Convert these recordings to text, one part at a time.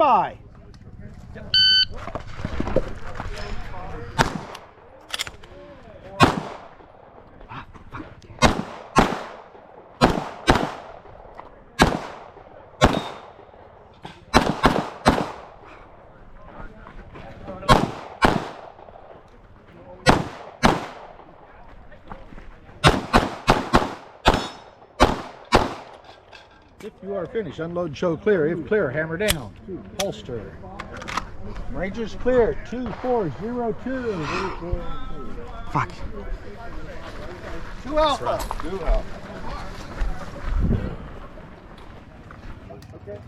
by. If you are finished, unload and show clear. If clear, hammer down. Holster. Rangers clear. 2402. Fuck. 2 alpha. 2 alpha. Okay.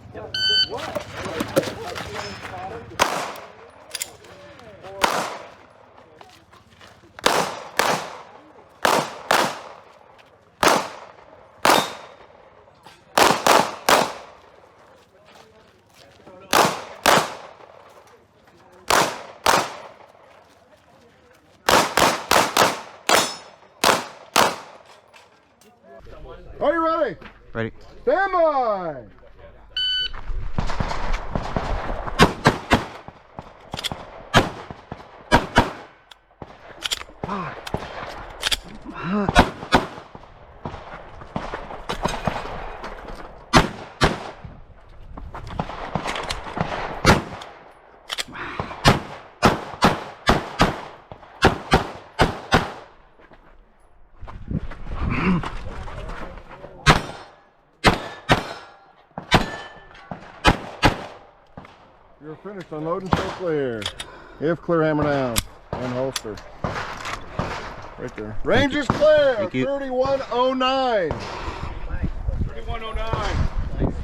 Are you ready? Ready. Stand by. You're finished. Unload and show clear. If clear, hammer down and holster. Right there. Range is clear. Thank you. 3109. 3109.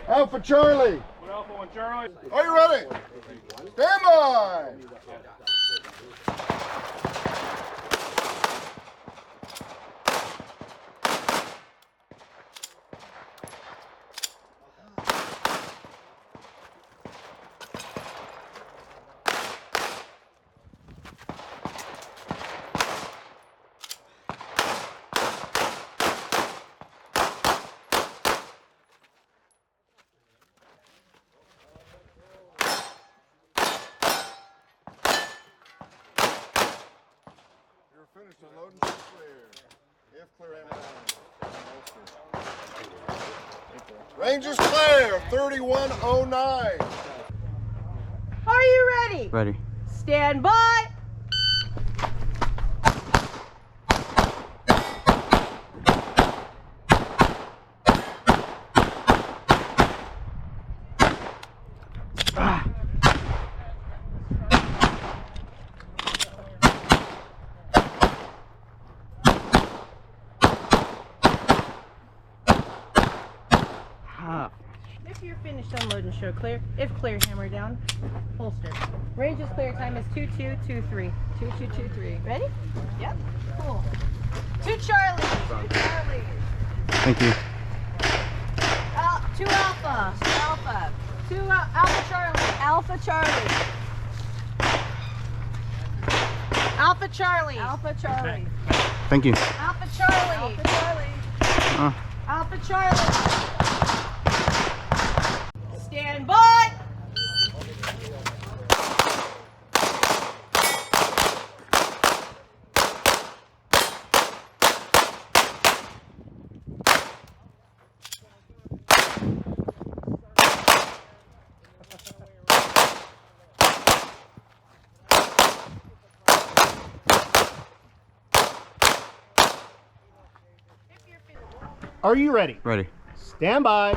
Alpha Charlie. What Alpha 1 Charlie? Are you ready? Stand by. Finished. Unload and show clear. If clear, hammer down. Range is clear. 3109. Are you ready? Ready. Stand by. If you're finished, unload and show clear. If clear, hammer down. Holster. Range is clear. Time is 2223. 2223. Ready? Yep. Cool. 2 Charlie. 2 Charlie. Thank you. 2 Alpha. 2 Alpha. 2 Alpha Charlie. Alpha Charlie. Alpha Charlie. Alpha Charlie. Thank you. Alpha Charlie. Alpha Charlie. Alpha Charlie. Stand by. Are you ready? Ready. Stand by.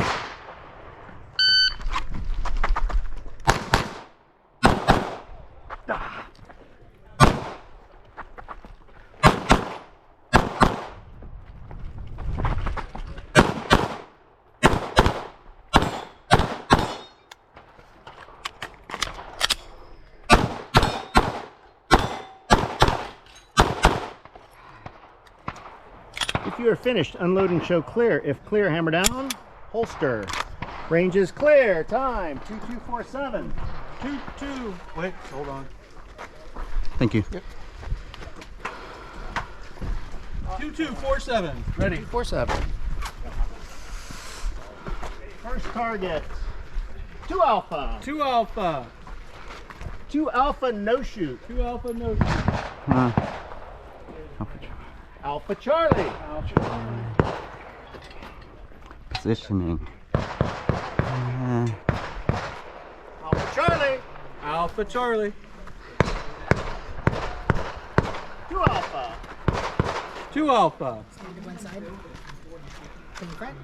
If you are finished, unload and show clear. If clear, hammer down. Holster. Range is clear. Time 2247. 22. Wait, hold on. Thank you. Yep. 2247. Ready. 47. First target. 2 Alpha. 2 Alpha. 2 Alpha no shoot. 2 Alpha no shoot. Alpha Charlie. Positioning. Alpha Charlie. Alpha Charlie. 2 Alpha. 2 Alpha. Stand to one side. In front.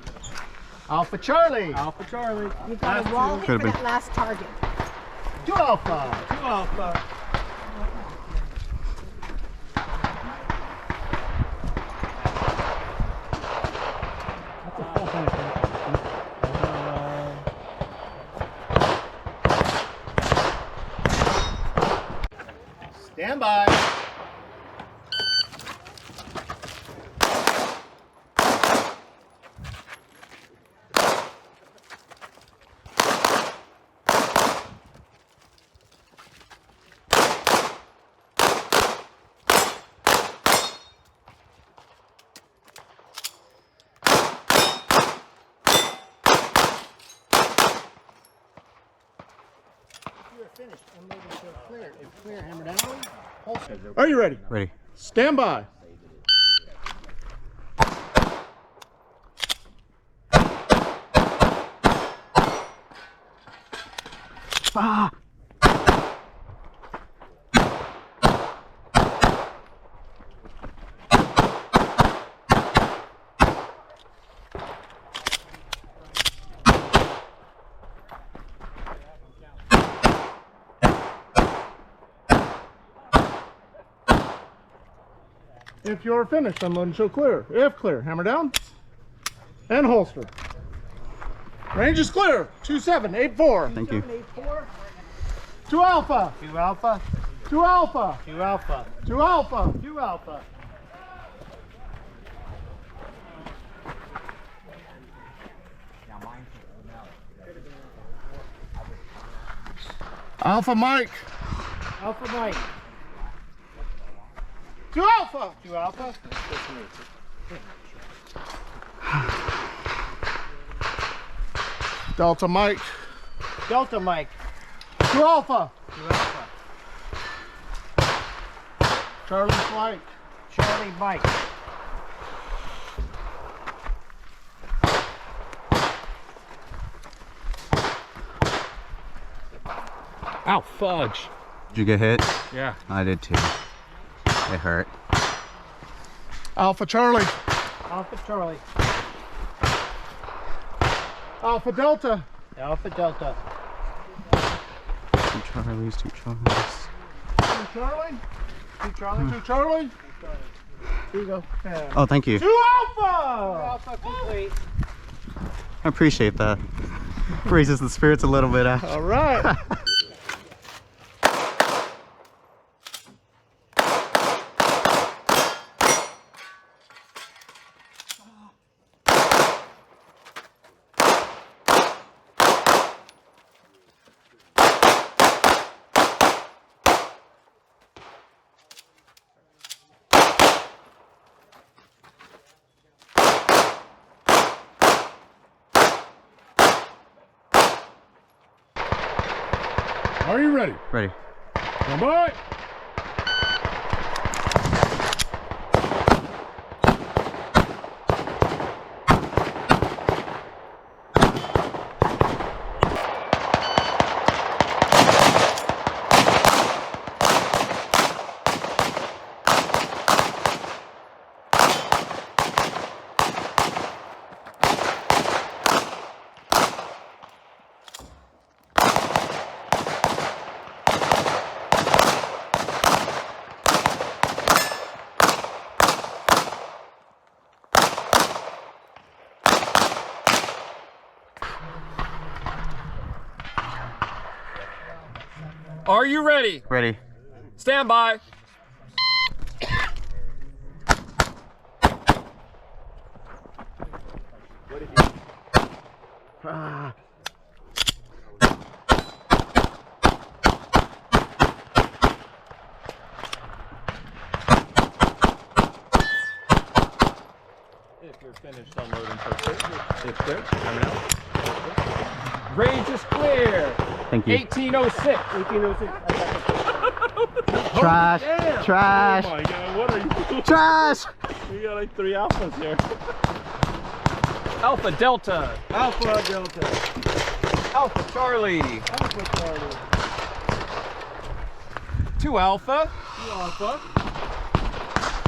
Alpha Charlie. Alpha Charlie. You've got a wall hit for Could've been. that last target. 2 Alpha. 2 Alpha. Stand by. Finished. Unload and show clear. If clear, hammer down. Holster. Are you ready? Ready. Stand by. Ah! If you're finished, unload and show clear. If clear, hammer down and holster. Range is clear. 2784. Thank you. 2 Alpha. 2 Alpha. 2 Alpha. 2 Alpha. 2 Alpha. 2 Alpha. Alpha Mike. Alpha Mike. 2 Alpha. 2 Alpha. Delta Mike. Delta Mike. 2 Alpha. 2 Alpha. Charlie Flight. Charlie Mike. Ow, fudge. Did you get hit? Yeah. I did too. It hurt. Alpha Charlie. Alpha Charlie. Alpha Delta. Alpha Delta. 2 Charlies, 2 Charlies. 2 Charlie. 2 Charlie. 2 Charlie. Here you go. Oh, thank you. 2 Alpha. Alpha complete. I appreciate that. Raises the spirits a little bit. All right. Are you ready? Ready. Stand by. Are you ready? Ready. Stand by. Ah. If you're finished unloading for clear, if clear, hammer down. Range is clear. Thank you. 1806. 1806. Trash. Damn. Trash. Oh my God, what are you doing? Trash. We got like 3 alphas here. Alpha Delta. Alpha Delta. Alpha Charlie. Alpha Charlie. 2 Alpha. 2 Alpha.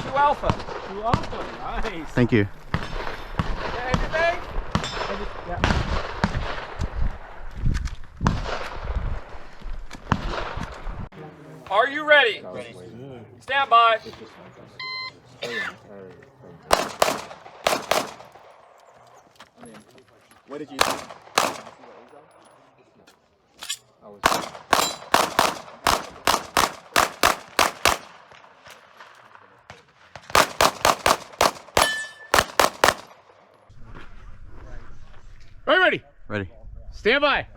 2 Alpha. 2 Alpha. Nice. Thank you. Everything? Yeah. Are you ready? Ready. Stand by. What did you do? Are you ready? Ready. Stand by.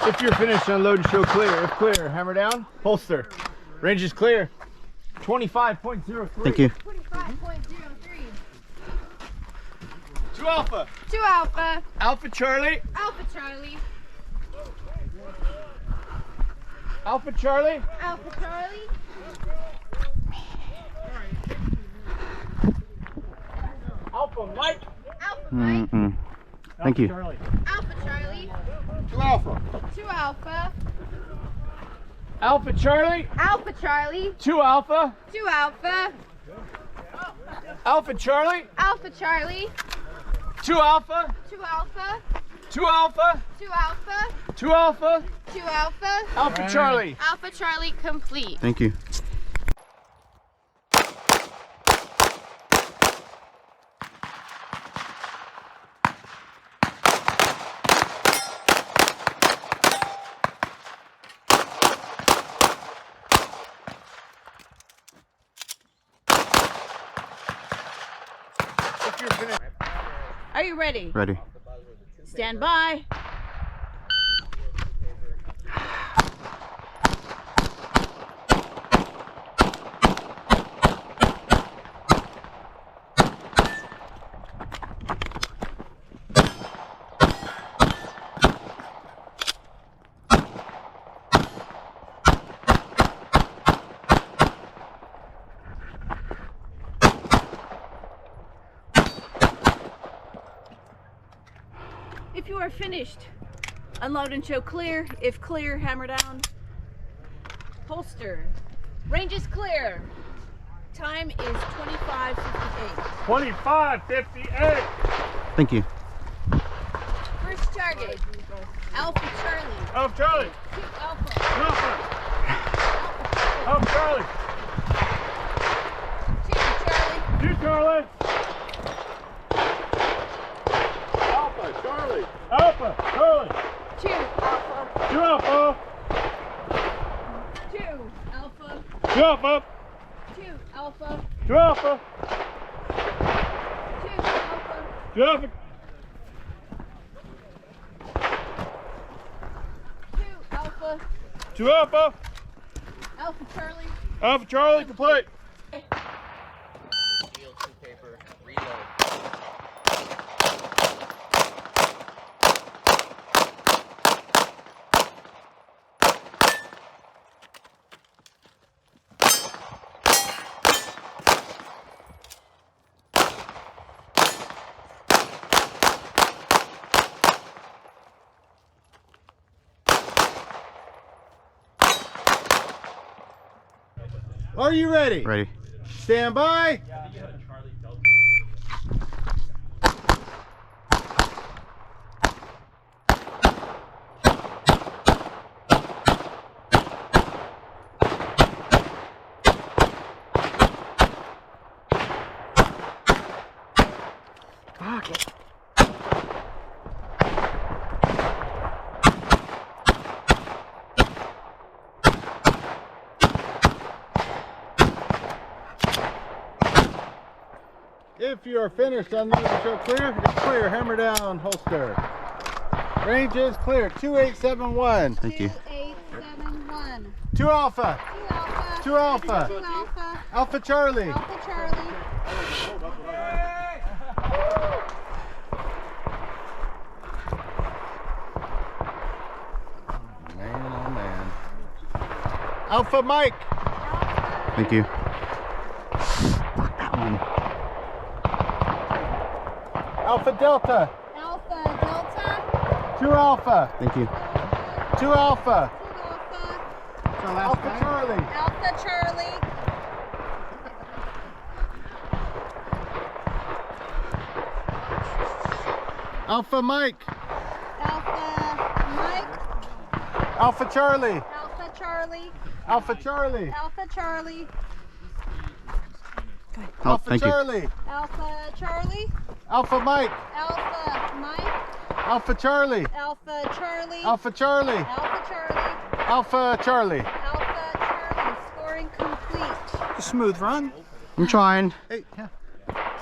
If you're finished, unload and show clear. If clear, hammer down, holster. Range is clear. 25.03. Thank you. 25.03. 2 Alpha. 2 Alpha. Alpha Charlie. Alpha Charlie. Alpha Charlie. Alpha Charlie. Alpha Mike. Alpha Mike. Thank you. Charlie. Alpha Charlie. 2 Alpha. 2 Alpha. Alpha Charlie. Alpha Charlie. 2 Alpha. 2 Alpha. Alpha Charlie. Alpha Charlie. 2 Alpha. 2 Alpha. 2 Alpha. 2 Alpha. 2 Alpha. 2 Alpha. Alpha Charlie. Alpha Charlie complete. Thank you. If you're finished. Are you ready? Ready. Stand by. If you are finished, unload and show clear. If clear, hammer down. Holster. Range is clear. Time is 25:58. 25.58. Thank you. First target, Alpha Charlie. Alpha Charlie. 2 Alpha. 2 Alpha. Alpha Charlie. 2 Charlie. 2 Charlie. Alpha Charlie. Alpha Charlie. 2 Alpha. 2 Alpha. 2 Alpha. 2 Alpha. 2 Alpha. 2 Alpha. 2 Alpha. 2 Alpha. 2 Alpha. 2 Alpha. Alpha Charlie. Alpha Charlie complete. Are you ready? Ready. Stand by. If you are finished, unload and show clear. If clear, hammer down, holster. Range is clear. 2871. Thank you. 2871. 2 Alpha. 2 Alpha. 2 Alpha. 2 Alpha. Alpha Charlie. Alpha Charlie. Man, oh man. Alpha Mike. Thank you. Fuck that one. Alpha Delta. Alpha Delta. 2 Alpha. Thank you. 2 Alpha. 2 Alpha. Alpha Charlie. Alpha Charlie. Alpha Mike. Alpha Mike. Alpha Charlie. Alpha Charlie. Alpha Charlie. Alpha Charlie. Oh, Alpha thank you. Charlie. Alpha Charlie. Alpha Mike. Alpha Mike. Alpha Charlie. Alpha Charlie. Alpha Charlie. Alpha Charlie. Alpha Charlie. Alpha Charlie. Scoring complete. Smooth run. I'm trying. Hey,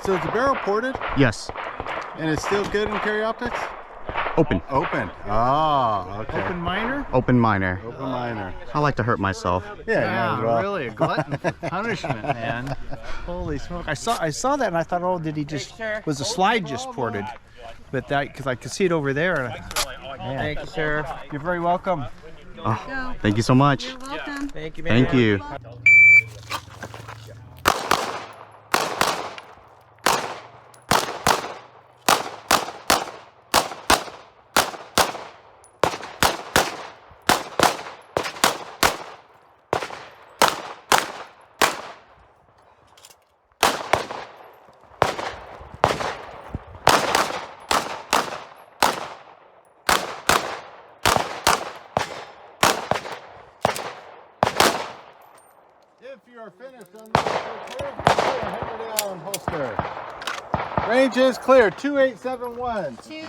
so is the barrel ported Yes. and it's still good in carry optics? Open. Open. Ah, okay. Open minor. Open minor. Open minor. I like to hurt myself. Yeah, might as well. Really a glutton for punishment, man. Holy smoke! I saw that and I thought, oh, did he just was the slide just ported? But that because I could see it over there. Man. Thank you, sir. You're very welcome. Oh, thank you so much. You're welcome. Thank you, man. Thank you. If you are finished, unload clear, hammer down, holster. Range is clear. 2871. 2